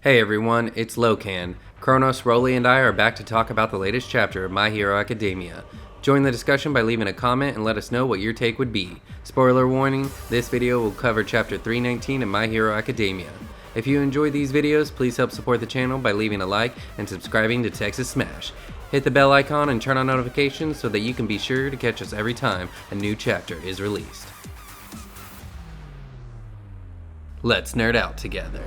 Hey everyone, it's Locan. Kronos, Rolly, and I are back to talk about the latest chapter of My Hero Academia. Join the discussion by leaving a comment and let us know what your take would be. Spoiler warning, this video will cover chapter 319 of My Hero Academia. If you enjoy these videos, please help support the channel by leaving a like and subscribing to Texas Smash. Hit the bell icon and turn on notifications so that you can be sure to catch us every time a new chapter is released. Let's nerd out together.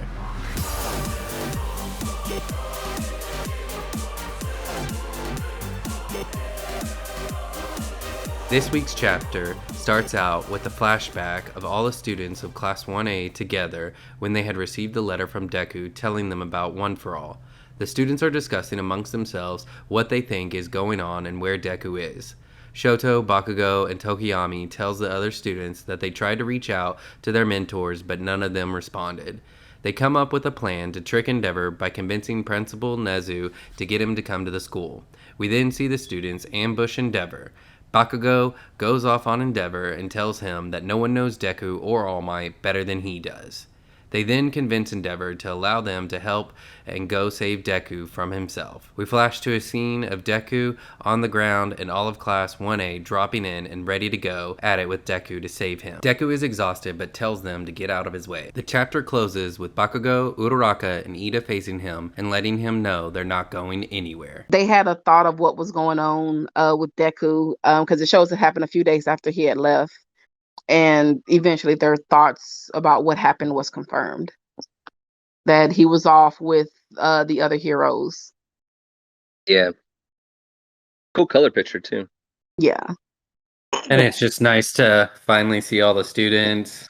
This week's chapter starts out with a flashback of all the students of Class 1A together when they had received the letter from Deku telling them about One for All. The students are discussing amongst themselves what they think is going on and where Deku is. Shoto, Bakugo, and Tokiyami tells the other students that they tried to reach out to their mentors but none of them responded. They come up with a plan to trick Endeavor by convincing Principal Nezu to get him to come to the school. We then see the students ambush Endeavor. Bakugo goes off on Endeavor and tells him that no one knows Deku or All Might better than he does. They then convince Endeavor to allow them to help and go save Deku from himself. We flash to a scene of Deku on the ground and all of Class 1A dropping in and ready to go at it with Deku to save him. Deku is exhausted but tells them to get out of his way. The chapter closes with Bakugo, Uraraka, and Ida facing him and letting him know they're not going anywhere. They had a thought of what was going on with Deku because it shows it happened a few days after he had left. And eventually their thoughts about what happened was confirmed. That he was off with the other heroes. Yeah. Cool color picture, too. Yeah. And it's just nice to finally see all the students,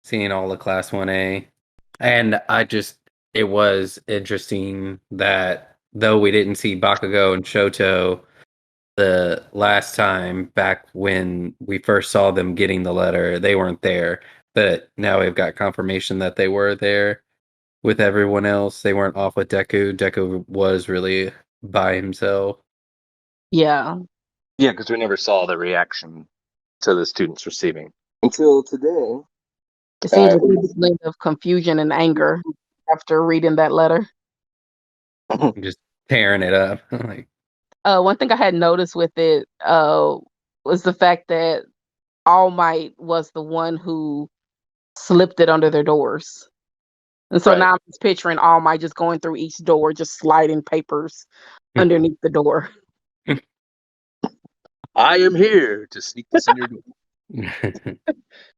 seeing all the Class 1A. And it was interesting that though we didn't see Bakugo and Shoto the last time back when we first saw them getting the letter, they weren't there. But now we've got confirmation that they were there with everyone else. They weren't off with Deku. Deku was really by himself. Yeah. Yeah, because we never saw the reaction to the students receiving. Until today. It seems a blend of confusion and anger after reading that letter. Just tearing it up. Like, one thing I had noticed with it was the fact that All Might was the one who slipped it under their doors. And so now I'm just picturing All Might just going through each door, just sliding papers underneath the door. I am here to sneak this in your door.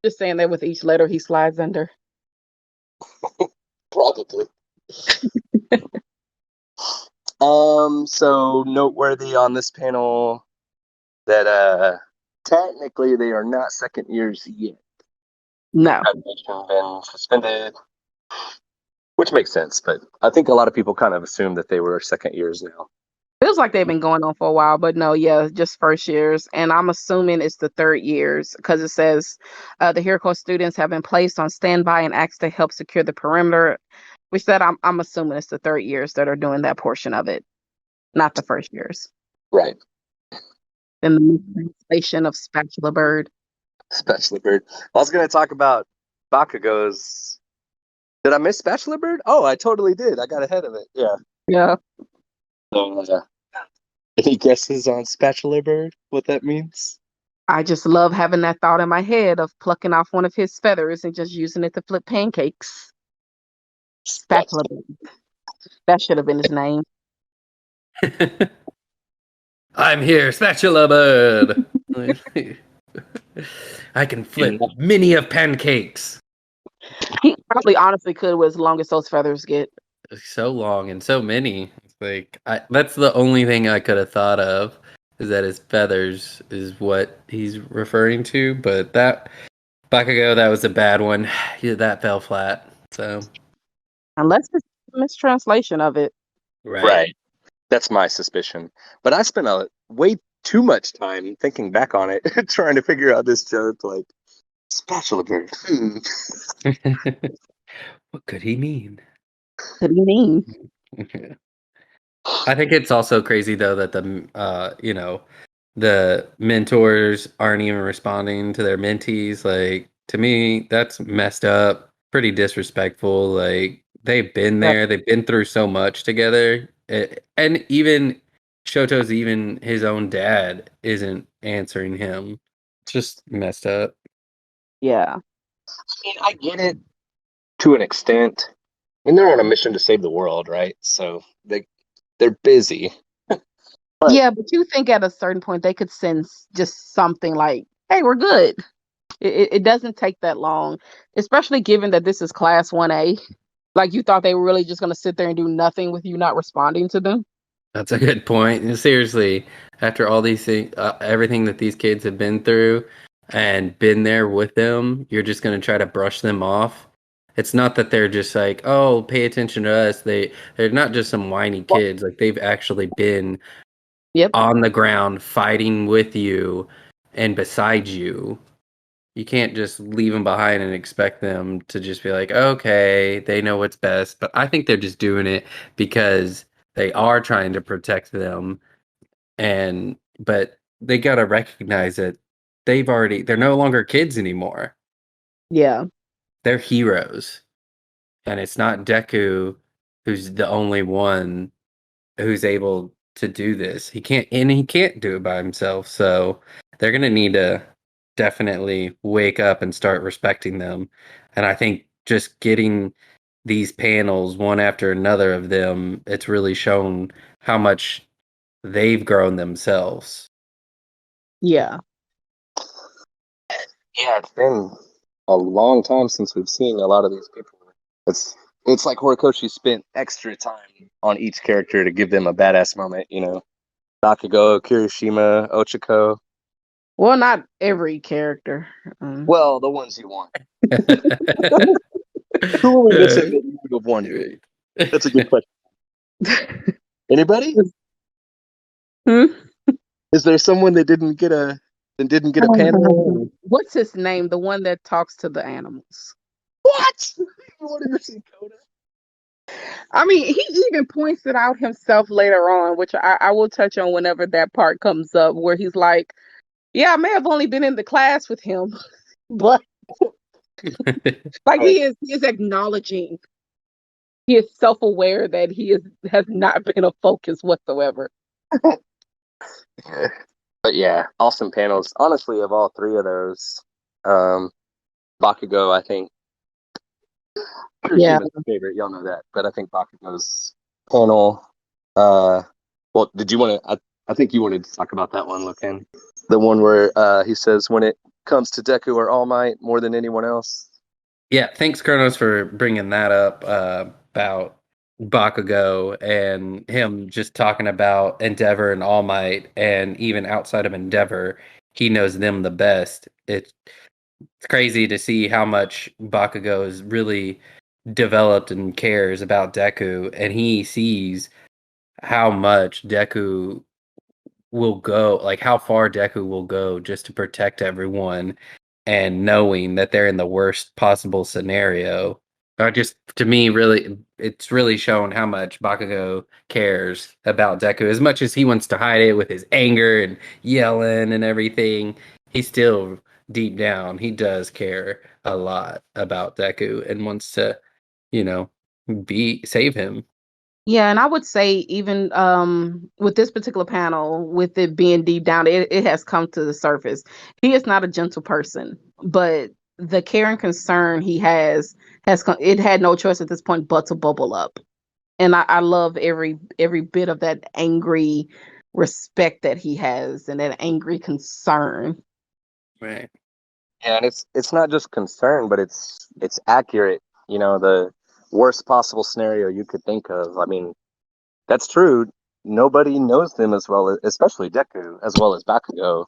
Just saying that with each letter he slides under. Probably. So noteworthy on this panel that technically they are not second years yet. No. Graduation been suspended, which makes sense, but I think a lot of people kind of assume that they were second years now. Feels like they've been going on for a while, but no, yeah, just first years. And I'm assuming it's the third years because it says the Hero Corps students have been placed on standby and asked to help secure the perimeter, which that I'm assuming it's the third years that are doing that portion of it, not the first years. Right. Then the translation of Spatula Bird. Spatula Bird. I was going to talk about Bakugo's. Did I miss Spatula Bird? Oh, I totally did. I got ahead of it. Yeah. Yeah. So, any guesses on Spatula Bird? What that means? I just love having that thought in my head of plucking off one of his feathers and just using it to flip pancakes. Spatula Bird. That should have been his name. I'm here, Spatula Bird. I can flip many of pancakes. He probably honestly could with as long as those feathers get. So long and so many. Like that's the only thing I could have thought of, is that his feathers is what he's referring to. But that Bakugo, that was a bad one. Yeah, that fell flat. So unless it's a mistranslation of it. Right. That's my suspicion. But I spent way too much time thinking back on it, trying to figure out this joke. Like, Spatula Bird. What could he mean? What do you mean? I think it's also crazy though that the mentors aren't even responding to their mentees. Like, to me, that's messed up. Pretty disrespectful. Like, They've been Yeah. there. They've been through so much together. And even Shoto's, even his own dad isn't answering him. It's just messed up. Yeah. I mean, I get it to an extent. I mean, they're on a mission to save the world, right? So they're busy. But Yeah, but you think at a certain point they could sense just something like, "Hey, we're good." It doesn't take that long, especially given that this is Class 1A. Like you thought they were really just going to sit there and do nothing with you not responding to them. That's a good point. And seriously, after all these things, everything that these kids have been through and been there with them, you're just going to try to brush them off. It's not that they're just like, oh, pay attention to us. They're not just some whiny Well, kids. Like they've actually been yep. on the ground fighting with you and beside you. You can't just leave them behind and expect them to just be like, okay, they know what's best. But I think they're just doing it because they are trying to protect them. But they got to recognize that they're no longer kids anymore. Yeah. They're heroes. And it's not Deku who's the only one who's able to do this. He can't do it by himself. So they're going to need to definitely wake up and start respecting them. And I think just getting these panels one after another of them, it's really shown how much they've grown themselves. Yeah. yeah, it's been a long time since we've seen a lot of these people. It's it's like Horikoshi spent extra time on each character to give them a badass moment, you know. Bakugo, Kirishima, Ochako. Well, not every character. Um, Well, the ones you want. Who are we missing that you would have wanted? That's a good question. Anybody? hmm? Is there someone that didn't get a panel? What's his name? The one that talks to the animals. What? You wanted to see Coda? I mean, he even points it out himself later on, which I will touch on whenever that part comes up, where he's like, "Yeah, I may have only been in the class with him, but like Right. he is acknowledging, he is self aware that has not been a focus whatsoever." Yeah. But yeah, awesome panels. Honestly, of all three of those, um, Bakugo, I think Yeah. Kirishima's my favorite. Y'all know that, but I think Bakugo's panel. Uh, well, did you want to? I think you wanted to talk about that one, Loken. The one where he says, "When it comes to Deku or All Might, more than anyone else." Yeah, thanks, Kronos, for bringing that up about Bakugo and him just talking about Endeavor and All Might, and even outside of Endeavor, he knows them the best. It's crazy to see how much Bakugo is really developed and cares about Deku, and he sees how much Deku will go, like how far Deku will go just to protect everyone, and knowing that they're in the worst possible scenario. Just to me, really, it's really shown how much Bakugo cares about Deku. As much as he wants to hide it with his anger and yelling and everything, he still, deep down, he does care a lot about Deku and wants to, you know, save him. Yeah, and I would say even with this particular panel, with it being deep down, it has come to the surface. He is not a gentle person, but the care and concern he it had no choice at this point but to bubble up. And I love every bit of that angry respect that he has and that angry concern. Right. Yeah, and it's not just concern, but it's accurate. You know, the worst possible scenario you could think of. I mean, that's true. Nobody knows them as well, especially Deku, as well as Bakugo.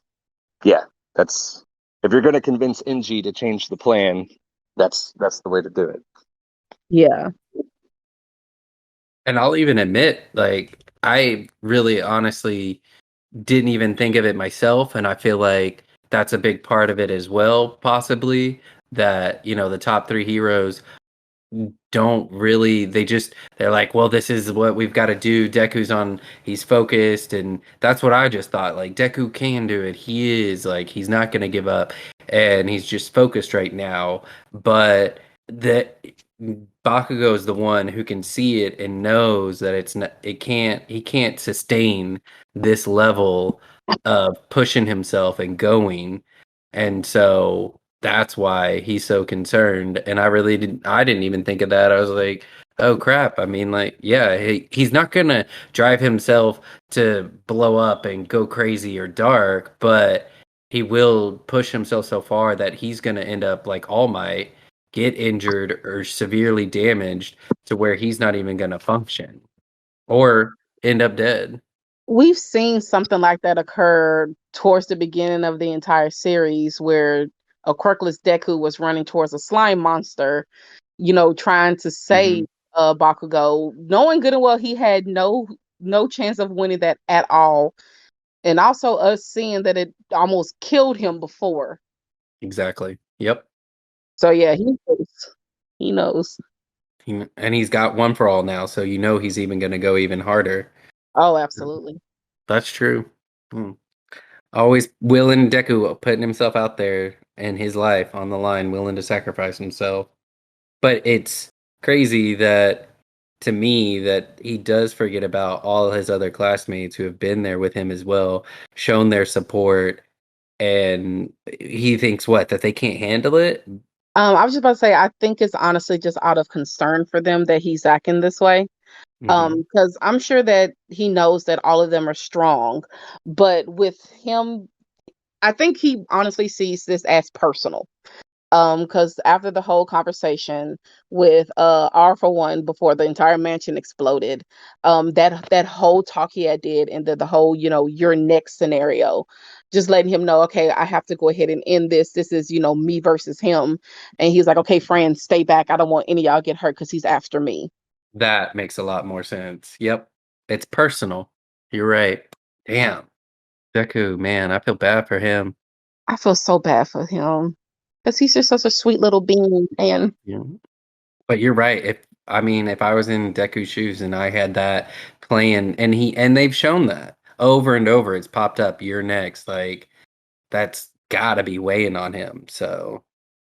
Yeah, that's if you're going to convince Inji to change the plan, that's the way to do it. Yeah. And I'll even admit, like, I really honestly didn't even think of it myself. And I feel like that's a big part of it as well, possibly. That, the top three heroes don't really, they're like, well, this is what we've got to do. He's focused. And that's what I just thought. Like, Deku can do it. He is, like, he's not going to give up. And he's just focused right now. But that. Bakugo is the one who can see it and knows that he can't sustain this level of pushing himself and going. And so that's why he's so concerned. And I didn't even think of that. I was like, oh crap. I mean, like, yeah, he's not gonna drive himself to blow up and go crazy or dark, but he will push himself so far that he's gonna end up like All Might, get injured or severely damaged to where he's not even going to function or end up dead. We've seen something like that occur towards the beginning of the entire series where a quirkless Deku was running towards a slime monster, trying to save Bakugo, knowing good and well he had no chance of winning that at all. And also us seeing that it almost killed him before. Exactly. Yep. So yeah, he knows. He knows. And he's got one for all now, so he's even going to go even harder. Oh, absolutely. That's true. Always willing, Deku putting himself out there and his life on the line, willing to sacrifice himself. But it's crazy that to me that he does forget about all his other classmates who have been there with him as well, shown their support, and he thinks that they can't handle it. I was just about to say, I think it's honestly just out of concern for them that he's acting this way. Because I'm sure that he knows that all of them are strong, but with him, I think he honestly sees this as personal. Because after the whole conversation with R for one before the entire mansion exploded, that whole talk he had did and the whole your next scenario, just letting him know, okay, I have to go ahead and end this. This is me versus him, and he's like, okay, friends, stay back. I don't want any of y'all get hurt because he's after me. That makes a lot more sense. Yep. It's personal. You're right. Damn. Deku, man, I feel bad for him. I feel so bad for him because he's just such a sweet little being, and Yeah. But you're right. If I was in Deku's shoes and I had that playing and they've shown that over and over, it's popped up, you're next. Like that's gotta be weighing on him. So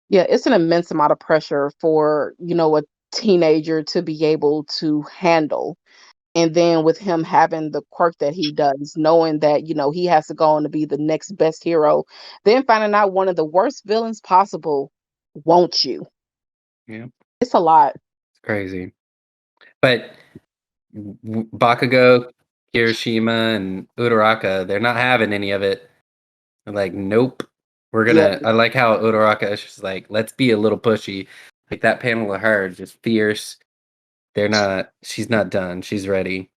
yeah, it's an immense amount of pressure for a teenager to be able to handle. And then with him having the quirk that he does, knowing that, he has to go on to be the next best hero, then finding out one of the worst villains possible won't you. yeah, It's a lot. it's crazy. But Bakugo, Kirishima, and Uraraka, they're not having any of it. They're like, nope. Yeah. I like how Uraraka is just like, let's be a little pushy. Like that panel of her, just fierce. She's not done. She's ready.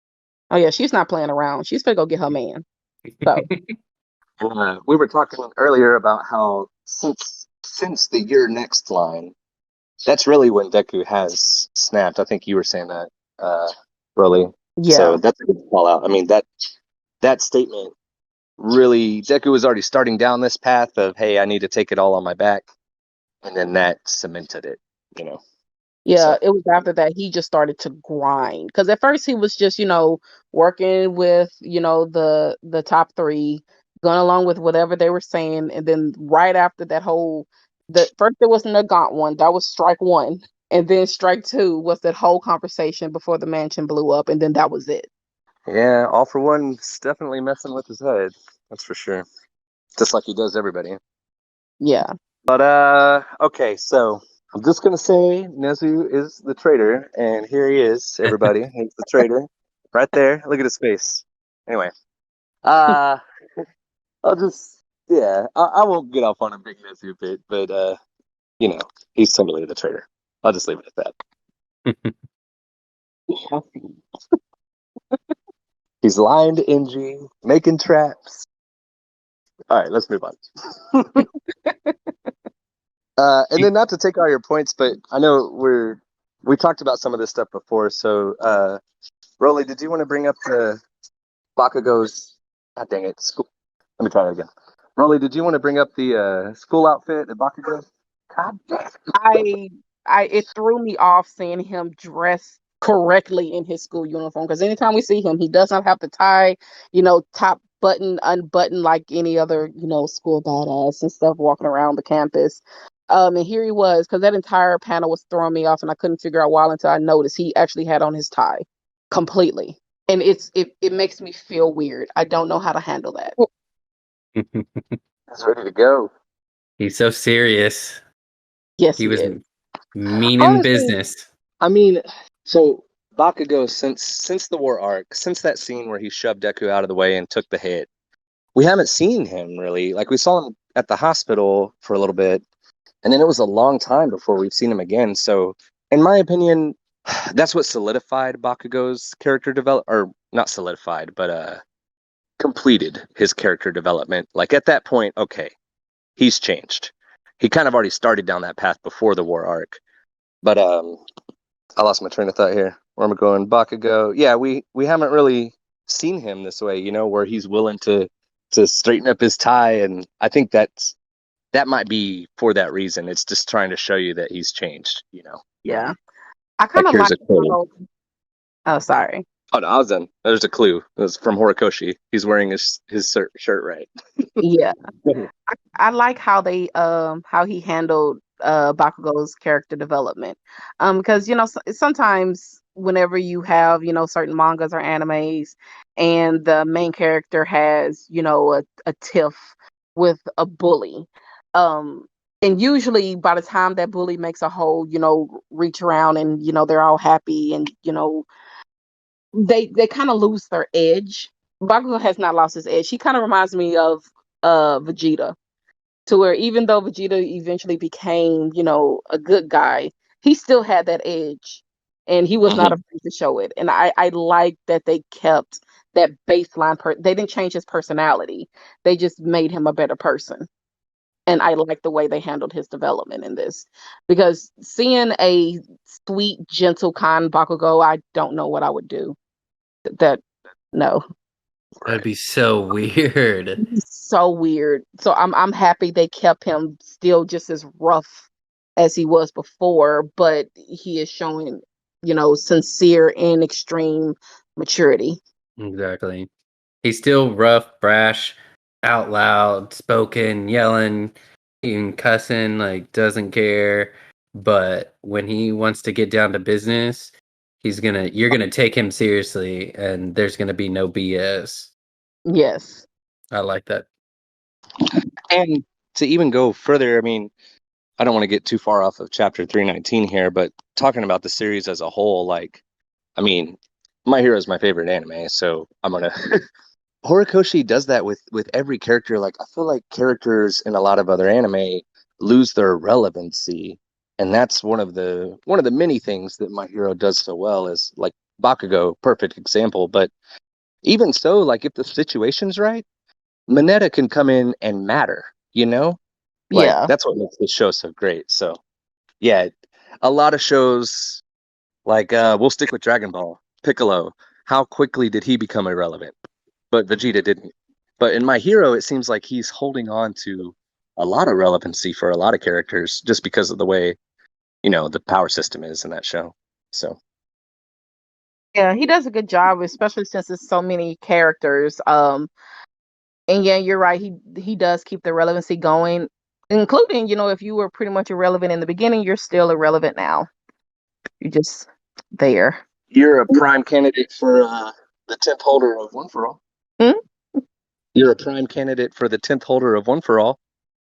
Oh yeah, she's not playing around. She's gonna go get her man. So We were talking earlier about how since the year next line, that's really when Deku has snapped. I think you were saying that, really. yeah. So that's a good call out. I mean that statement really, Deku was already starting down this path of, hey, I need to take it all on my back, and then that cemented it. You know. Yeah, So it was after that he just started to grind. Because at first he was just, working with, the top three, going along with whatever they were saying, and then right after that the first there wasn't a gaunt one, that was strike one, and then strike two was that whole conversation before the mansion blew up, and then that was it. yeah, All for One's definitely messing with his head. That's for sure. Just like he does everybody. Yeah. But okay, so I'm just gonna say Nezu is the traitor, and here he is, everybody. He's the traitor. Right there. Look at his face. Anyway. Uh I'll just I won't get off on a big Nezu bit, but he's totally the traitor. I'll just leave it at that. He's lying to Inji, making traps. Alright, let's move on. And then not to take all your points, but I know we talked about some of this stuff before. So, Rolly, did you want to bring up the Bakugo's? God dang it! School. Let me try that again. Rolly, did you want to bring up the school outfit at Bakugo? God damn. It threw me off seeing him dressed correctly in his school uniform, because anytime we see him, he does not have the tie, top button unbuttoned like any other, school badass and stuff walking around the campus. And here he was, because that entire panel was throwing me off, and I couldn't figure out why until I noticed he actually had on his tie completely, and it makes me feel weird. I don't know how to handle that. He's ready to go. He's so serious. Yes, He he was is. meaning Honestly, business. I mean, so Bakugo, since the war arc, since that scene where he shoved Deku out of the way and took the hit, we haven't seen him really. Like we saw him at the hospital for a little bit, and then it was a long time before we've seen him again. So, in my opinion, that's what solidified Bakugo's character develop, or not solidified, but completed his character development. Like at that point, okay, he's changed. He kind of already started down that path before the war arc, but I lost my train of thought here. Where am I going? Bakugo. Yeah, we haven't really seen him this way, where he's willing to straighten up his tie, and I think that might be for that reason. It's just trying to show you that he's changed. Yeah, I kind Like of here's like a clue. how. Oh, sorry. Oh no, I was done. There's a clue. It was from Horikoshi. He's wearing his shirt right. Yeah, I like how he handled Bakugo's character development. Because sometimes whenever you have certain mangas or animes, and the main character has a tiff with a bully, um, and usually by the time that bully makes a whole reach around, and they're all happy, and they kind of lose their edge. Bakugo has not lost his edge. He kind of reminds me of Vegeta, to where even though Vegeta eventually became, a good guy, he still had that edge, and he was not Mhm. afraid to show it. And I like that they kept that baseline. They didn't change his personality; they just made him a better person. And I like the way they handled his development in this, because seeing a sweet, gentle, kind Bakugo, I don't know what I would do. That no. That'd be so weird. So weird. So I'm happy they kept him still just as rough as he was before, but he is showing, sincere and extreme maturity. Exactly. He's still rough, brash, out loud, spoken, yelling, even cussing, like doesn't care. But when he wants to get down to business, you're gonna take him seriously, and there's gonna be no BS. Yes. I like that. And to even go further, I mean, I don't want to get too far off of chapter 319 here, but talking about the series as a whole, like, I mean, My Hero is my favorite anime, so I'm gonna. Horikoshi does that with every character. Like, I feel like characters in a lot of other anime lose their relevancy, and that's one of the many things that My Hero does so well. Is like Bakugo, perfect example. But even so, like if the situation's right, Mineta can come in and matter. Like Yeah. that's what makes this show so great. So yeah, a lot of shows like we'll stick with Dragon Ball. Piccolo, how quickly did he become irrelevant? But Vegeta didn't. But in My Hero, it seems like he's holding on to a lot of relevancy for a lot of characters just because of the way the power system is in that show. So Yeah, he does a good job, especially since it's so many characters. And yeah, you're right. He does keep the relevancy going, including, if you were pretty much irrelevant in the beginning, you're still irrelevant now. You're just there. you're a prime candidate for the 10th holder of One for All. Hmm? You're a prime candidate for the 10th holder of One for All.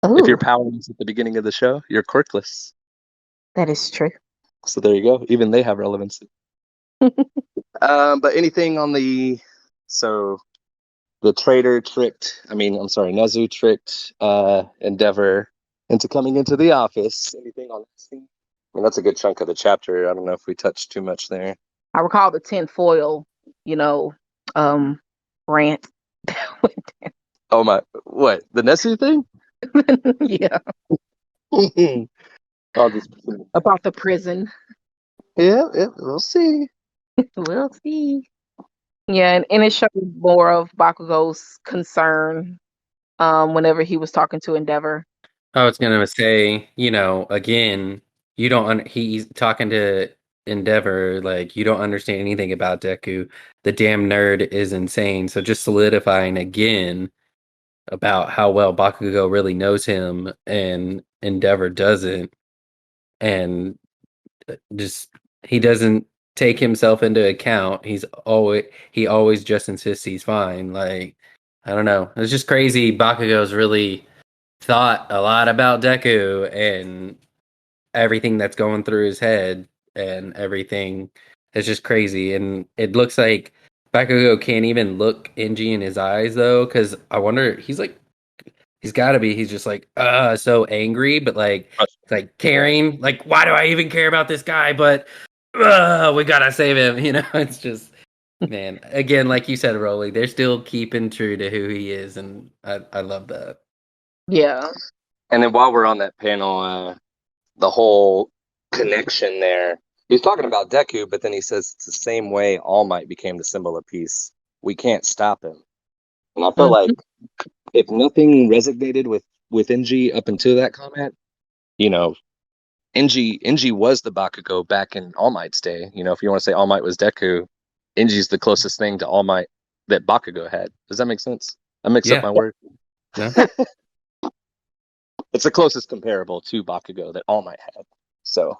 If your Oh, power is at the beginning of the show, you're quirkless. that is true. So there you go. Even they have relevancy. But anything on so the traitor tricked, I'm sorry, Nezu tricked Endeavor into coming into the office. Anything on that scene? That's a good chunk of the chapter. I don't know if we touched too much there. I recall the tinfoil, you know, um, rant. Oh my, what? The Nezu thing? Yeah, I'll just, about the prison. yeah, we'll see. We'll see. Yeah, and it showed more of Bakugo's concern whenever he was talking to Endeavor. I was gonna say, again, he's talking to Endeavor, like you don't understand anything about Deku. The damn nerd is insane. So just solidifying again about how well Bakugo really knows him and Endeavor doesn't, and just he doesn't take himself into account. He always just insists he's fine. Like, I don't know. It's just crazy. Bakugo's really thought a lot about Deku and everything that's going through his head and everything. It's just crazy. And it looks like Bakugo can't even look Inji in his eyes though, because I wonder he's gotta be, he's just like so angry, but like it's like caring, like why do I even care about this guy? But we gotta save him, it's just, man, again, like you said, Rolly, they're still keeping true to who he is, and I love that. Yeah. And then while we're on that panel, the whole connection there, he's talking about Deku, but then he says it's the same way All Might became the symbol of peace. We can't stop him. And I feel like if nothing resonated with Inji up until that comment, you know, Inji was the Bakugo back in All Might's day. If you want to say All Might was Deku, Inji's the closest thing to All Might that Bakugo had. Does that make sense? I mix up Yeah. my words. No. It's the closest comparable to Bakugo that All Might had. So,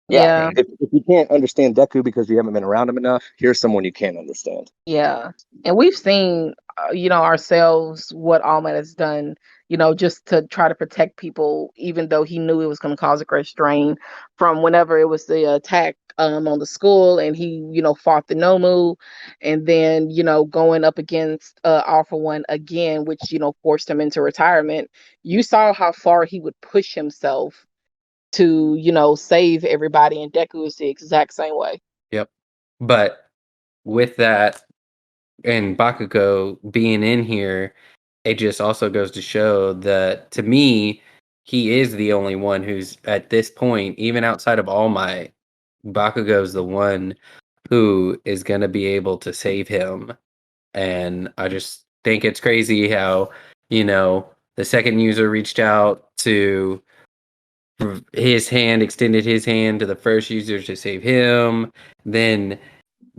Yeah. if you can't understand Deku because you haven't been around him enough, here's someone you can understand. Yeah. And we've seen, ourselves what All Might has done, just to try to protect people, even though he knew it was going to cause a great strain from whenever it was the attack on the school and he, fought the Nomu and then, going up against All For One again, which, forced him into retirement. You saw how far he would push himself to, save everybody. And Deku is the exact same way. Yep. But with that and Bakugo being in here, it just also goes to show that, to me, he is the only one who's at this point, even outside of All Might, Bakugo's the one who is going to be able to save him. And I just think it's crazy how, the second user reached out to extended his hand to the first user to save him. Then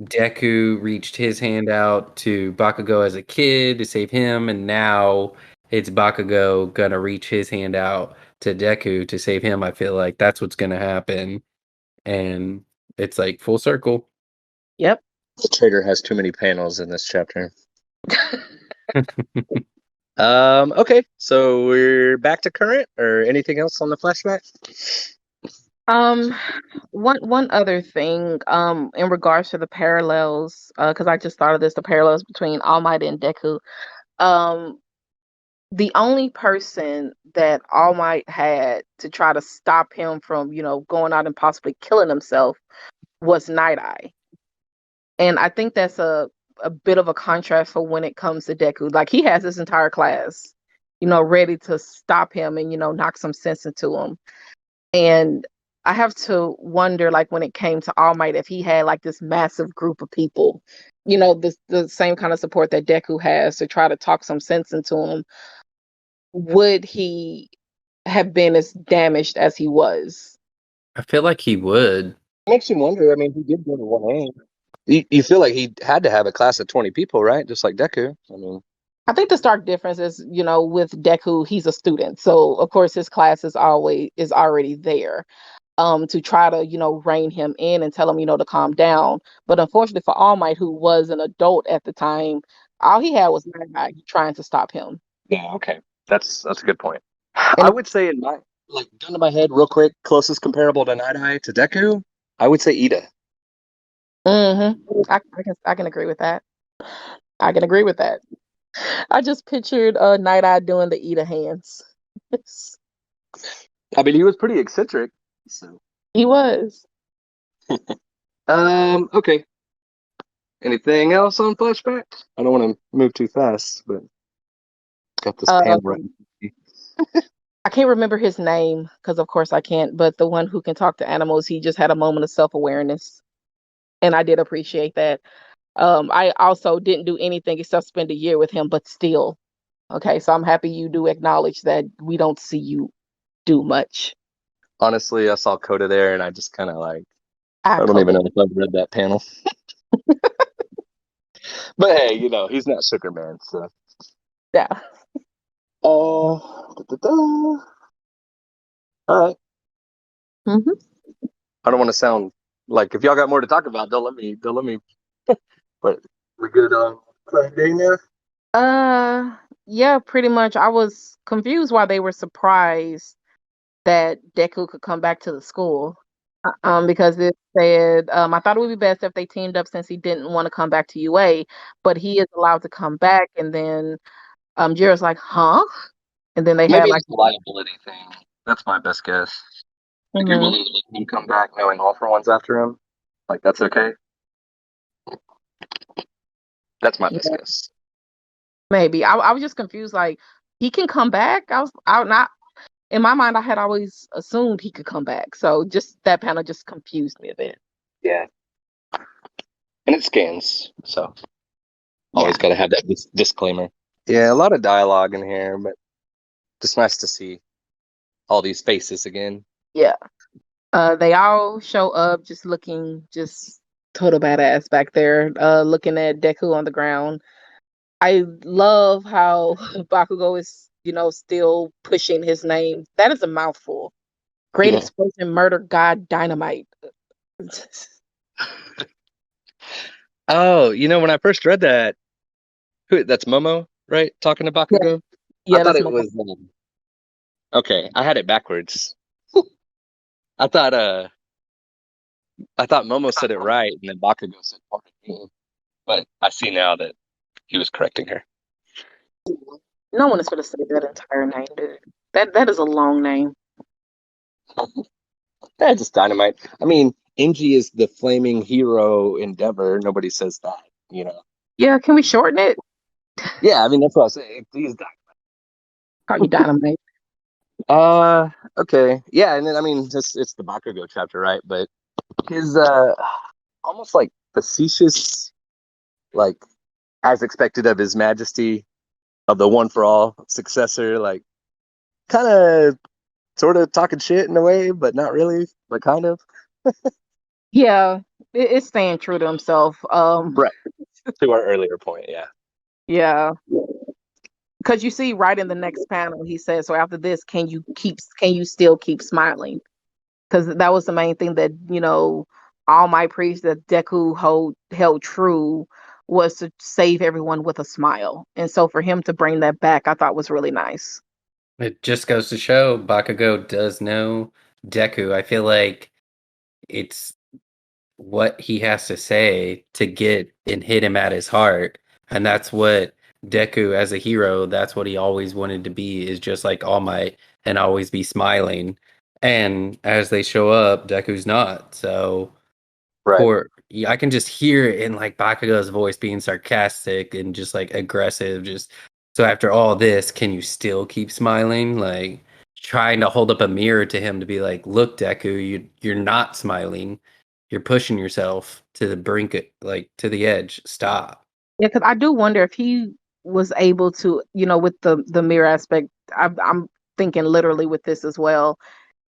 Deku reached his hand out to Bakugo as a kid to save him, and now it's Bakugo gonna reach his hand out to Deku to save him. I feel like that's what's gonna happen, and it's like full circle. Yep. The trader has too many panels in this chapter. Okay, so we're back to current, or anything else on the flashback? One other thing, in regards to the parallels, because I just thought of this, the parallels between All Might and Deku. Um, the only person that All Might had to try to stop him from, going out and possibly killing himself was Night Eye. And I think that's a bit of a contrast for when it comes to Deku. Like he has this entire class, ready to stop him and, knock some sense into him. And I have to wonder, like when it came to All Might, if he had like this massive group of people, the same kind of support that Deku has to try to talk some sense into him, would he have been as damaged as he was? I feel like he would. Makes you wonder. I mean, he did go to 1A. You feel like he had to have a class of 20 people, right? Just like Deku. I mean, I think the stark difference is, with Deku, he's a student, so of course his class is already there. To try to, rein him in and tell him, to calm down. But unfortunately for All Might, who was an adult at the time, all he had was Night Eye trying to stop him. yeah, okay. That's a good point. And I would say gun to my head real quick, closest comparable to Night Eye to Deku, I would say Ida. I can agree with that. I can agree with that. I just pictured Night Eye doing the Ida hands. I mean, he was pretty eccentric. So, He was. okay. Anything else on flashback? I don't want to move too fast, but got this panel right. I can't remember his name because, of course, I can't. But the one who can talk to animals, he just had a moment of self-awareness, and I did appreciate that. I also didn't do anything except spend a year with him, but still, okay. So I'm happy you do acknowledge that we don't see you do much. Honestly, I saw Coda there, and I just kind of like, I I don't even Coda. know if I've read that panel. But hey, he's not Sugar Man, so. Yeah. Da-da-da. All right. Hmm. I don't want to sound like if y'all got more to talk about, don't let me. Don't let me. But we good on current day now. Uh, yeah, pretty much. I was confused why they were surprised that Deku could come back to the school. Because it said, I thought it would be best if they teamed up since he didn't want to come back to UA, but he is allowed to come back. And then Jiro's like, huh? And then they had Maybe like, it's a liability thing. That's my best guess. Like you're mhm, willing to let him come back, knowing all for one's after him. Like that's okay. That's my best yeah, guess. maybe. I was just confused. Like, he can come back. I not in my mind. I had always assumed he could come back. So just that panel just confused me a bit. Yeah, and it scans, so always Yeah, got to have that disclaimer. Yeah, a lot of dialogue in here, but just nice to see all these faces again. yeah. They all show up just looking just total badass back there. Looking at Deku on the ground. I love how Bakugo is, still pushing his name. That is a mouthful. Great explosion, murder, God, dynamite. Oh, when I first read that, that's Momo, right? Talking to Yeah, Bakugo. I yeah, thought that's it my was okay. I had it backwards. I thought I thought Momo said it right, and then Bakugo said pardon me. But I see now that he was correcting her. no one is going to say that entire name, dude. That is a long name. That's just dynamite. I mean, Inji is the flaming hero endeavor. Nobody says that. Yeah, can we shorten it? Yeah, I mean that's what I was saying. Please, Call you dynamite. okay, yeah, and then I mean, it's the Bakugo chapter, right? But his almost like facetious, like as expected of His Majesty of the One for All successor, like kind of sort of talking shit in a way, but not really, but kind of. Yeah, it's staying true to himself. Right. To our earlier point, yeah. Yeah, because you see right in the next panel, he says, "So after this, can you still keep smiling?" Because that was the main thing that all my preached that Deku held true was to save everyone with a smile, and so for him to bring that back, I thought was really nice. It just goes to show Bakugo does know Deku. I feel like it's what he has to say to get and hit him at his heart. And that's what Deku as a hero, that's what he always wanted to be, is just like All Might and always be smiling. And as they show up, Deku's not. So Right. poor, yeah, I can just hear it in like Bakugo's voice being sarcastic and just like aggressive. Just so after all this, can you still keep smiling? Like trying to hold up a mirror to him to be like, look, Deku, you're not smiling. You're pushing yourself to the brink, like to the edge. Stop. Yeah, because I do wonder if he was able to, with the mirror aspect. I'm thinking literally with this as well.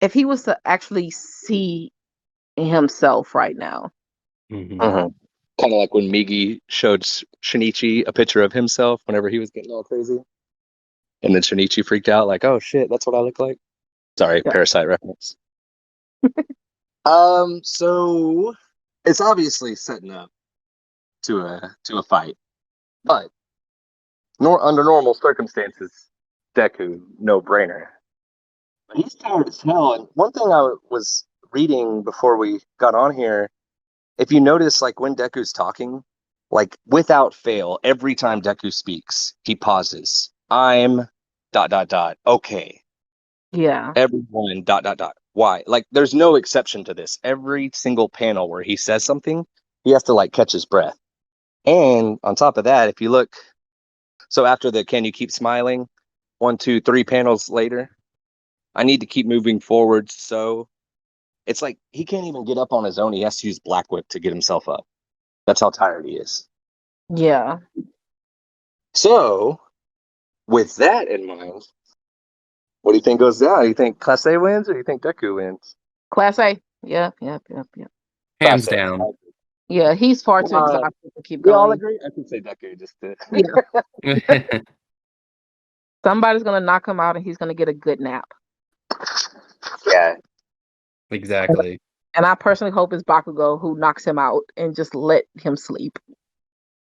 If he was to actually see himself right now. Hmm. Mm-hmm. Kind of like when Migi showed Shinichi a picture of himself whenever he was getting all crazy. And then Shinichi freaked out, like, oh shit, that's what I look like. Sorry, Yeah, Parasite reference. So it's obviously setting up to a fight. But under normal circumstances, Deku, no brainer. But he's tired as hell. And one thing I was reading before we got on here, if you notice, like when Deku's talking, like without fail, every time Deku speaks, he pauses. I'm dot dot dot. Okay. yeah, Everyone dot dot dot. Why? Like there's no exception to this. Every single panel where he says something, he has to like catch his breath. And on top of that, if you look, so after the can you keep smiling, 1, 2, 3 panels later, I need to keep moving forward. So it's like he can't even get up on his own. He has to use Black Whip to get himself up. That's how tired he is. yeah. So, with that in mind, what do you think goes down? Do you think Class A wins or do you think Deku wins? Class A. Yeah, yeah, yeah, yeah. Hands Class A. down. Yeah, he's far too Uh, exhausted to keep we all going. agree? I could say Deku just to. Yeah. Somebody's gonna knock him out and he's gonna get a good nap. Yeah. Exactly. And I personally hope it's Bakugo who knocks him out and just let him sleep.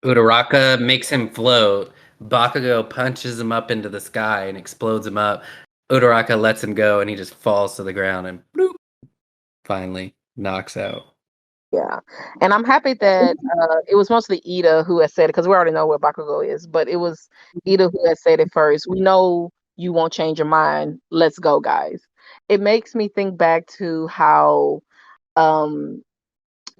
Uraraka makes him float. Bakugo punches him up into the sky and explodes him up. Uraraka lets him go and he just falls to the ground and bloop, finally knocks out. Yeah. And I'm happy that it was mostly Ida who had said it, because we already know where Bakugo is, but it was Ida who had said it first. We know you won't change your mind. Let's go, guys. It makes me think back to how um,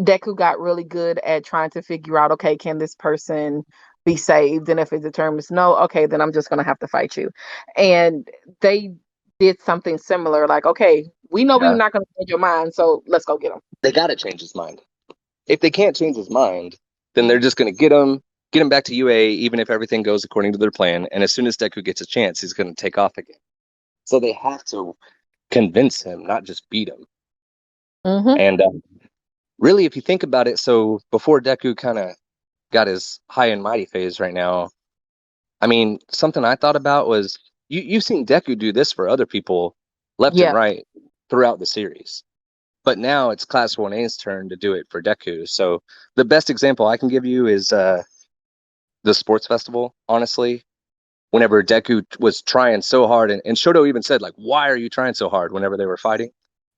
Deku got really good at trying to figure out, okay, can this person be saved? And if it determines no, okay, then I'm just going to have to fight you. And they did something similar, like, okay, we know we're Yeah. not going to change your mind, so let's go get him. They got to change his mind. If they can't change his mind, then they're just going to get him back to UA, even if everything goes according to their plan. And as soon as Deku gets a chance, he's going to take off again. So they have to convince him, not just beat him. Mm-hmm. And really, if you think about it, so before Deku kind of got his high and mighty phase right now, I mean, something I thought about was you've seen Deku do this for other people left and Yeah. right throughout the series. But now it's Class 1A's turn to do it for Deku. So the best example I can give you is the sports festival, honestly. Whenever Deku was trying so hard, and Shoto even said, like, why are you trying so hard whenever they were fighting?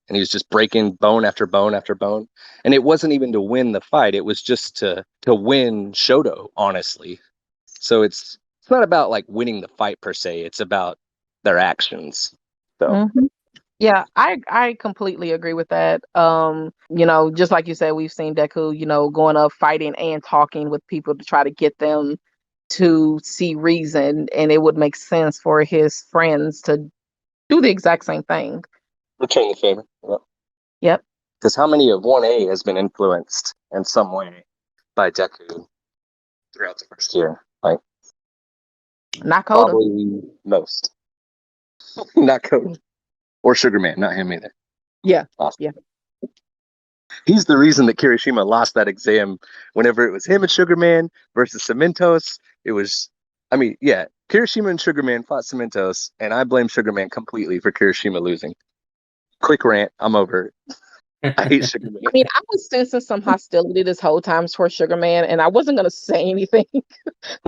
And he was just breaking bone after bone after bone. And it wasn't even to win the fight. It was just to win Shoto, honestly. So it's not about like winning the fight per se. It's about their actions. So Mm-hmm. Yeah, I completely agree with that. Just like you said, we've seen Deku, going up fighting and talking with people to try to get them to see reason, and it would make sense for his friends to do the exact same thing. return the favor. Yep. Because how many of 1A has been influenced in some way by Deku throughout the first year? Like Not Coda. probably most. Not Cody. Or Sugar Man, not him either. Yeah. Awesome. Yeah. He's the reason that Kirishima lost that exam whenever it was him and Sugar Man versus Cementos. It was, I mean, yeah, Kirishima and Sugar Man fought Cementos, and I blame Sugar Man completely for Kirishima losing. Quick rant, I'm over it. I hate Sugar Man. I mean, I was sensing some hostility this whole time towards Sugar Man, and I wasn't gonna say anything.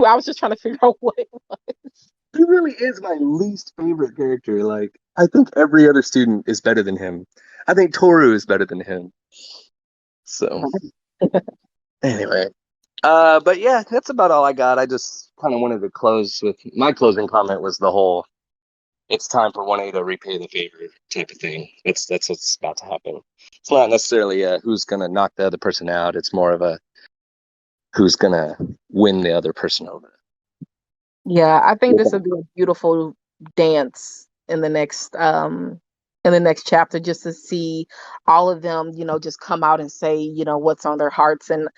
I was just trying to figure out what it was. He really is my least favorite character. Like, I think every other student is better than him. I think Toru is better than him. So, anyway. But yeah, that's about all I got. I just kind of wanted to close with my closing comment was the whole it's time for 1A to repay the favor type of thing. That's what's about to happen. It's not necessarily who's gonna knock the other person out. It's more of a who's gonna win the other person over. Yeah, I think this would be a beautiful dance in the next chapter, just to see all of them, just come out and say, what's on their hearts. And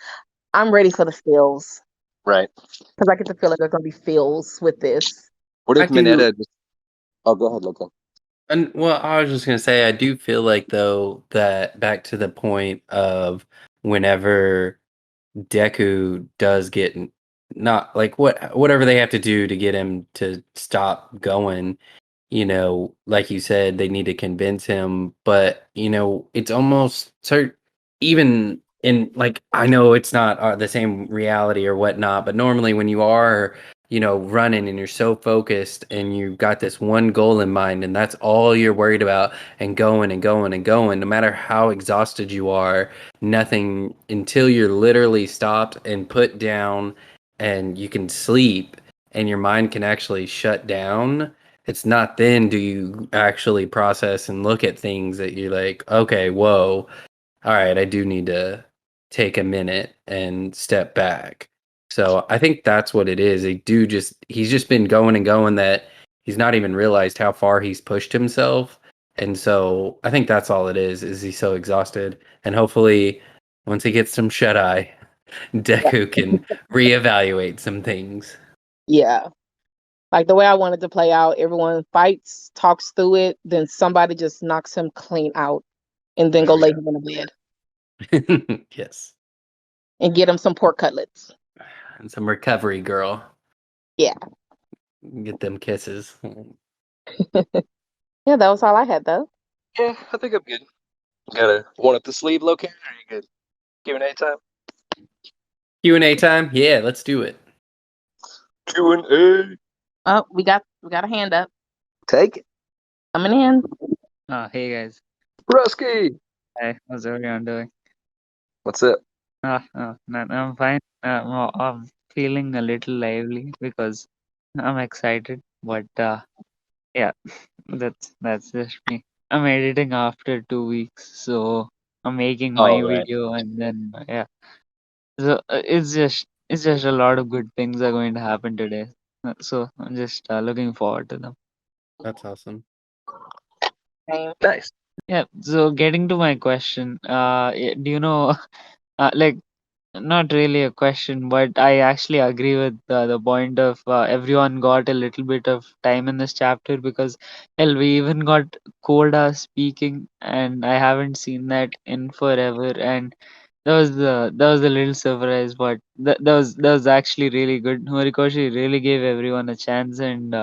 I'm ready for the feels, Right. because I get the feeling there's gonna be feels with this. What I if do. Mineta just Oh, go ahead, Logan. And well, I was just gonna say, I do feel like though that back to the point of whenever Deku does get not like whatever they have to do to get him to stop going, like you said, they need to convince him, but it's almost even in like I know it's not the same reality or whatnot, but normally when you are running and you're so focused and you've got this one goal in mind and that's all you're worried about and going and going and going, no matter how exhausted you are, nothing until you're literally stopped and put down and you can sleep and your mind can actually shut down. It's not then do you actually process and look at things that you're like, okay, whoa, all right, I do need to take a minute and step back. So I think that's what it is. He's just been going and going that he's not even realized how far he's pushed himself. And so I think that's all it is he's so exhausted. And hopefully once he gets some shut eye, Deku can reevaluate some things. Yeah. Like the way I wanted to play out, everyone fights, talks through it, then somebody just knocks him clean out and then go lay him in the bed Yes. and get him some pork cutlets. And some recovery, girl. Yeah. Get them kisses. Yeah, that was all I had though. Yeah, I think I'm good. Got a one up the sleeve locator? Are you good? Q&A time? Q&A time? Yeah, let's do it. Q&A. Oh, we got a hand up Take it. coming in. Hey guys. Rusky. Hi, how's everyone doing? What's up? I'm fine. I'm feeling a little lively because I'm excited, but yeah, that's just me. I'm editing after 2 weeks, so I'm making my All right. video, and then yeah. So it's just a lot of good things are going to happen today. So I'm just looking forward to them. That's awesome. Nice. Yeah. So getting to my question, do you know, like. Not really a question, but I actually agree with the point of everyone got a little bit of time in this chapter because, hell, we even got Koda speaking, and I haven't seen that in forever. And that was a little surprise, but that was actually really good. Horikoshi really gave everyone a chance, and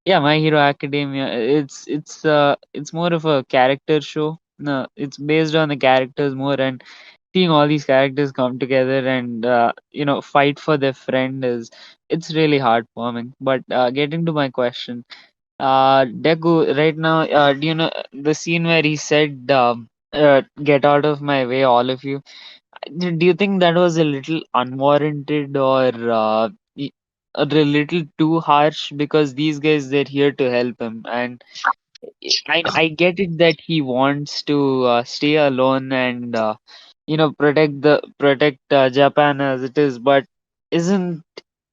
yeah, My Hero Academia. It's more of a character show. No, it's based on the characters more, and seeing all these characters come together and fight for their friend is it's really heartwarming. But getting to my question, Deku, right now, do you know the scene where he said, "Get out of my way, all of you"? Do you think that was a little unwarranted or y- a little too harsh? Because these guys, they're here to help him, and I get it that he wants to stay alone and protect Japan as it is, but isn't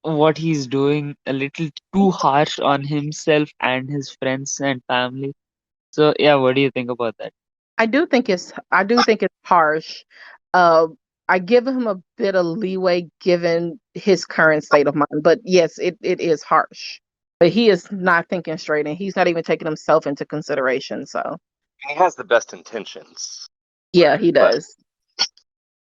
what he's doing a little too harsh on himself and his friends and family? So yeah, what do you think about that? I do think it's harsh. Uh, I give him a bit of leeway given his current state of mind, but yes, it is harsh. But he is not thinking straight, and he's not even taking himself into consideration. So He has the best intentions. yeah, he But does.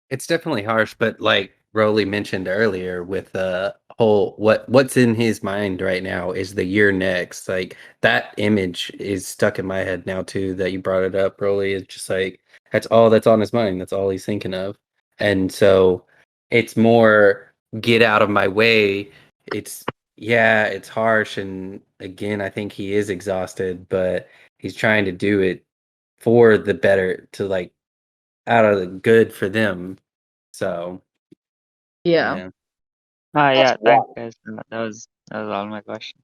It's definitely harsh, but like Broly mentioned earlier, with the whole what's in his mind right now is the year next. Like that image is stuck in my head now too. That you brought it up, Broly. It's just like that's all that's on his mind. That's all he's thinking of, and so it's more get out of my way. It's yeah, it's harsh, and again, I think he is exhausted, but he's trying to do it for the better, to like out of the good for them. So, Yeah. yeah, that's Yeah, why. thanks guys. That was all my question.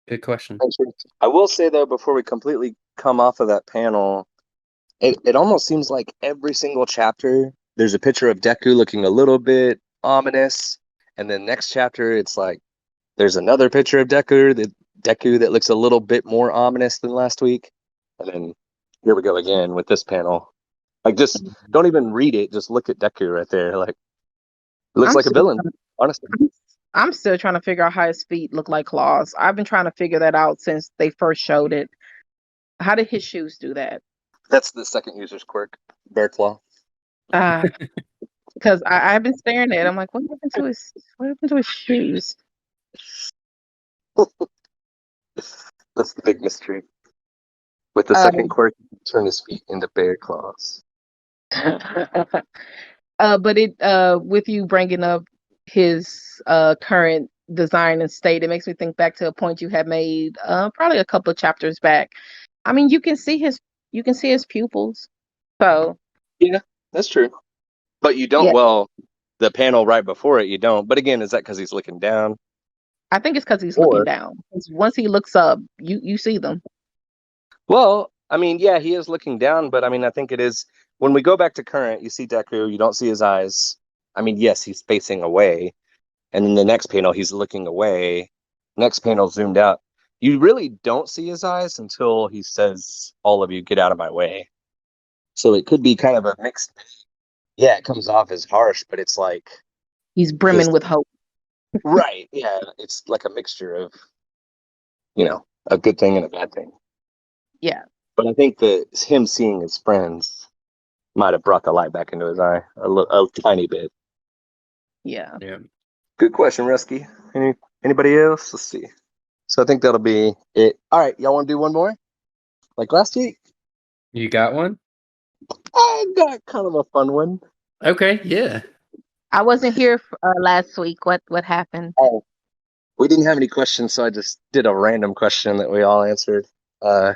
good question. I will say though, before we completely come off of that panel, it almost seems like every single chapter there's a picture of Deku looking a little bit ominous, and then next chapter it's like there's another picture of Deku that looks a little bit more ominous than last week, and then here we go again with this panel. Like, just don't even read it. Just look at Deku right there. Like, it looks I'm like a still villain, honestly. I'm still trying to figure out how his feet look like claws. I've been trying to figure that out since they first showed it. How did his shoes do that? That's the second user's quirk, Bear Claw. Because I've been staring at it. I'm like, what happened to his shoes? That's the big mystery. With the Uh, second quirk, turn his feet into bear claws. but it with you bringing up his current design and state, it makes me think back to a point you had made probably a couple of chapters back. I mean, you can see his pupils. So Yeah, that's true. But you don't. yeah, Well, the panel right before it, you don't. But again, is that because he's looking down? I think it's because he's looking Or, down. 'Cause once he looks up, you see them. well, I mean, yeah, he is looking down. But I mean, I think it is when we go back to current. You see Deku. You don't see his eyes. I mean, yes, he's facing away, and then the next panel, he's looking away. Next panel zoomed out. You really don't see his eyes until he says, "All of you, get out of my way." So it could be kind of a mixed. Yeah, it comes off as harsh, but it's like He's his brimming with hope. right. Yeah, it's like a mixture of a good thing and a bad thing. Yeah, But I think that him seeing his friends might have brought the light back into his eye a tiny bit. yeah. Yeah. Good question, Rusky. Anybody else? Let's see. So I think that'll be it. All right, y'all want to do one more like last week? You got one? I got kind of a fun one. Okay, yeah. I wasn't here last week. What happened? Oh, we didn't have any questions, so I just did a random question that we all answered, Wow.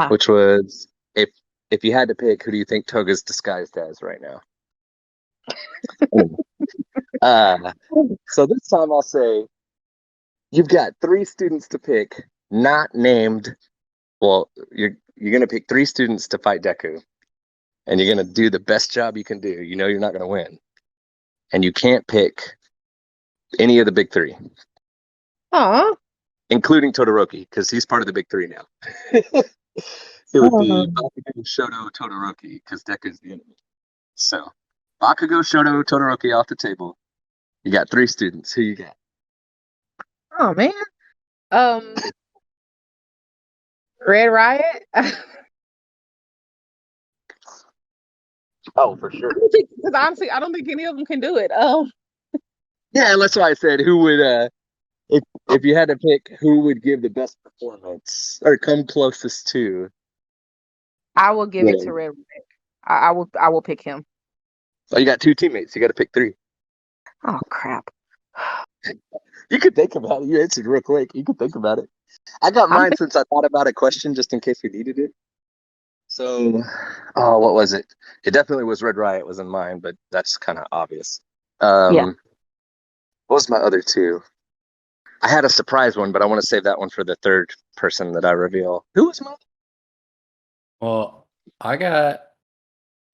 which was if you had to pick, who do you think Toga's disguised as right now? So this time I'll say you've got 3 students to pick, not named. Well, you're gonna pick 3 students to fight Deku, and you're gonna do the best job you can do. You know you're not gonna win, and you can't pick any of the big 3, Aw. including Todoroki, because he's part of the big 3 now. It would be Bakugo, Shoto, Todoroki, because Deku's the enemy. So Bakugo, Shoto, Todoroki off the table. You got 3 students. Who you got? Oh man. Red Riot. Oh, for sure. Because honestly, I don't think any of them can do it. Yeah, that's why I said who would if you had to pick who would give the best performance or come closest to. I will give it Yeah. to Red Riot. I will pick him. So you got 2 teammates. You got to pick 3. Oh crap. You could think about it. You answered real quick. You could think about it. I got mine since I thought about a question just in case we needed it. So, what was it? It definitely was Red Riot was in mine, but that's kind of obvious. Yeah. What was my other 2? I had a surprise one, but I want to save that one for the third person that I reveal. Who was mine? Well, I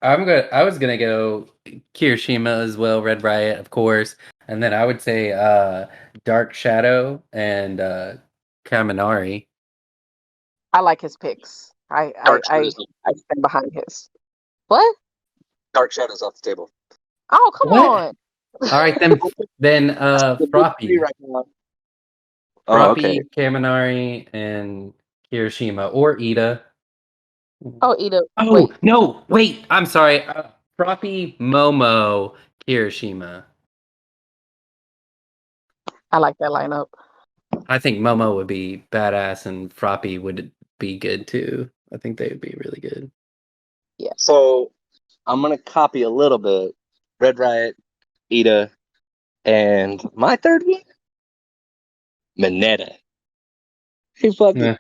was gonna go Kirishima as well, Red Riot, of course. And then I would say Dark Shadow and Kaminari. I like his picks. I Dark I Shadows. I stand behind his. What? Dark Shadows off the table. Oh, come What? on. All right, then The big 3 Froppy. right now. Oh, Froppy, okay. Kaminari, and Kirishima. Or Ida. Oh, Ida. Oh, Wait. no, wait, I'm sorry. Froppy, Momo, Kirishima. I like that lineup. I think Momo would be badass and Froppy would be good too. I think they would be really good. So I'm gonna copy a little bit. Red Riot, Ida, and my third one, Mineta. He fucking Yeah.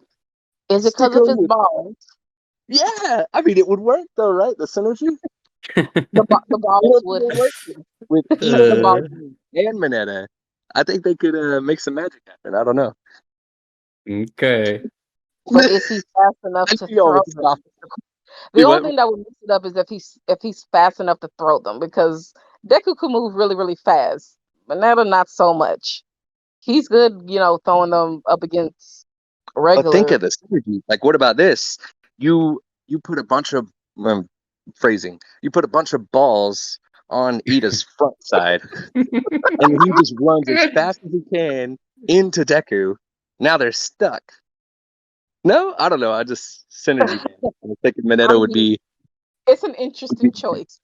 Is it stick because of his with- balls? Yeah, I mean it would work though, right? The synergy. The balls would. With The balls. and Mineta. I think they could make some magic happen. I don't know. Okay. But is he fast enough to throw them? The only thing that would mix it up is if he's fast enough to throw them, because Deku could move really, really fast. Banana not so much. He's good, throwing them up against regular. But think of the synergy. Like, what about this? You put a bunch of phrasing. You put a bunch of balls on Ida's front side, and he just runs as fast as he can into Deku. Now they're stuck. No, I don't know. I just synergy. I'm thinking Mineta would be. It's an interesting choice.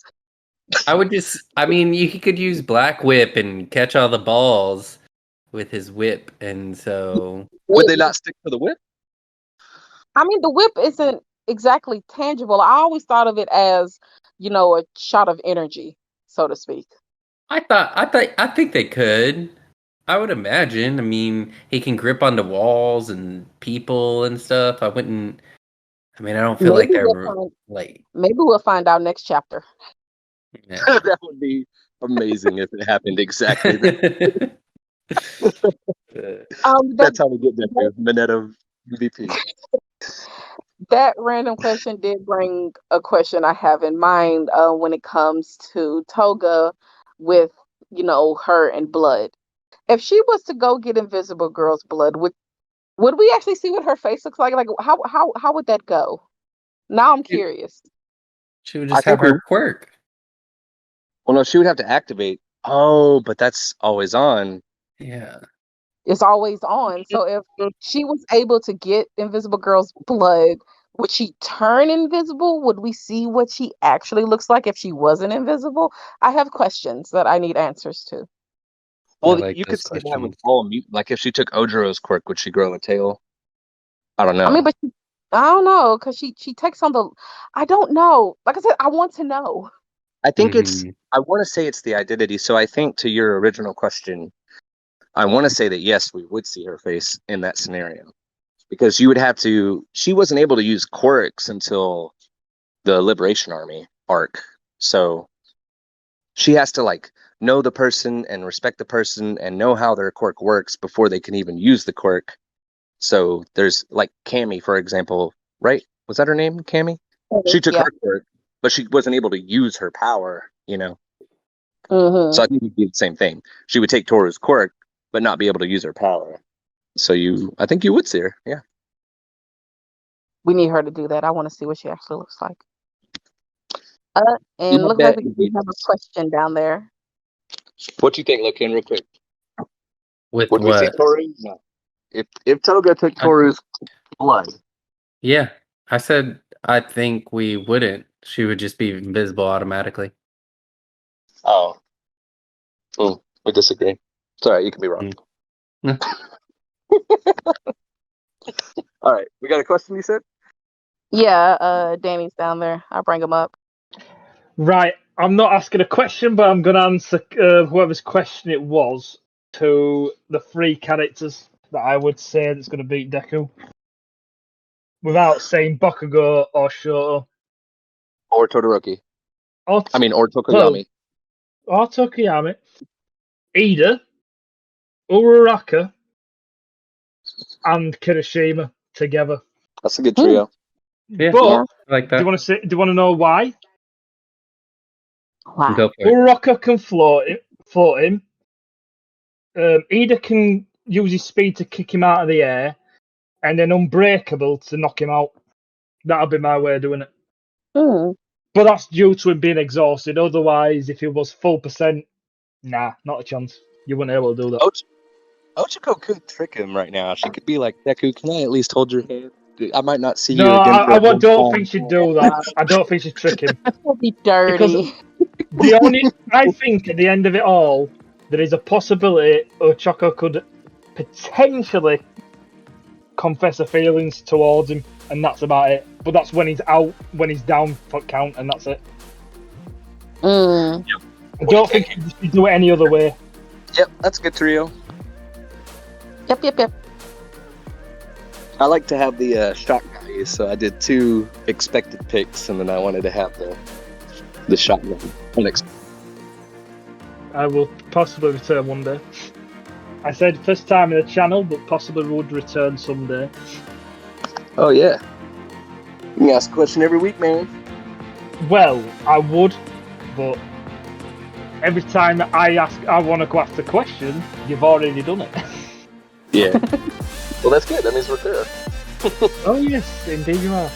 He could use Black Whip and catch all the balls with his whip, and so Would they not stick to the whip? I mean, the whip isn't exactly tangible. I always thought of it as, a shot of energy, so to speak. I think they could. I would imagine. I mean, he can grip onto walls and people and stuff. I don't feel like they're like. Maybe we'll find out next chapter. Yeah. That would be amazing if it happened exactly. That's how we get there. Mineta MVP. That random question did bring a question I have in mind when it comes to Toga with, her and blood. If she was to go get Invisible Girl's blood, would we actually see what her face looks like? Like how would that go? Now I'm curious. She would just have her quirk. Well, no, she would have to activate. Oh, but that's always on. Yeah. It's always on. So if she was able to get Invisible Girl's blood, would she turn invisible? Would we see what she actually looks like if she wasn't invisible? I have questions that I need answers to. Well, you could see that with all mutant. Like if she took Ojiro's quirk, would she grow a tail? I don't know. I mean, but I don't know, because she takes on the. I don't know. Like I said, I want to know. I think Mhm. I want to say it's the identity. So I think to your original question, I want to say that yes, we would see her face in that scenario because you would have to. She wasn't able to use quirks until the Liberation Army arc, so she has to like know the person and respect the person and know how their quirk works before they can even use the quirk. So there's like Cammy, for example, right? Was that her name, Cammy? She took Yeah. her quirk, but she wasn't able to use her power, you know. Mm-hmm. So I think it'd be the same thing. She would take Toru's quirk, but not be able to use her power. So I think you would see her. Yeah. We need her to do that. I want to see what she actually looks like. And Yeah, looks like bet. we do have a question down there. What you think, Look in real quick? With Would we see what? Toru? No. If Toga took I- Toru's blood, Yeah, I said I think we wouldn't. She would just be invisible automatically. oh, we disagree. Sorry, you can be wrong. Mm. All right, we got a question. You said. Yeah, Danny's down there. I'll bring him up. Right, I'm not asking a question, but I'm going to answer whoever's question it was to the three characters that I would say that's going to beat Deku. Without saying Bakugo or Shoto. Or Todoroki. Or Or Tokoyami. Or Tokuyami. Ida, Uraraka, and Kirishima together. That's a good trio. Yeah, But I like do you that. want to know why? Wow. Go for it. Uraraka can float him. Ida can use his speed to kick him out of the air, and then Unbreakable to knock him out. That'll be my way of doing it. Hmm. But that's due to him being exhausted. Otherwise, if he was full percent, nah, not a chance. You wouldn't be able to do that. Ochiko could trick him right now. She could be like, Deku, can I at least hold your hand? I might not see you No, again for a long don't time. think she'd do that. I don't think she'd trick him. That would be dirty. Because I think at the end of it all, there is a possibility Ochako could potentially confess her feelings towards him, and that's about it. But that's when he's out, when he's down for count, and that's it. Mm. I don't think she'd do it any other way. Yep, that's a good trio. Yep. I like to have the shock value, so I did 2 expected picks, and then I wanted to have the shock value. Unexpected. I will possibly return one day. I said first time in the channel, but possibly would return someday. Oh yeah. You can ask a question every week, man. Well, I would, but every time I want to go ask the question, you've already done it. Yeah. Well, that's good. That means we're fair. Oh yes, indeed you are.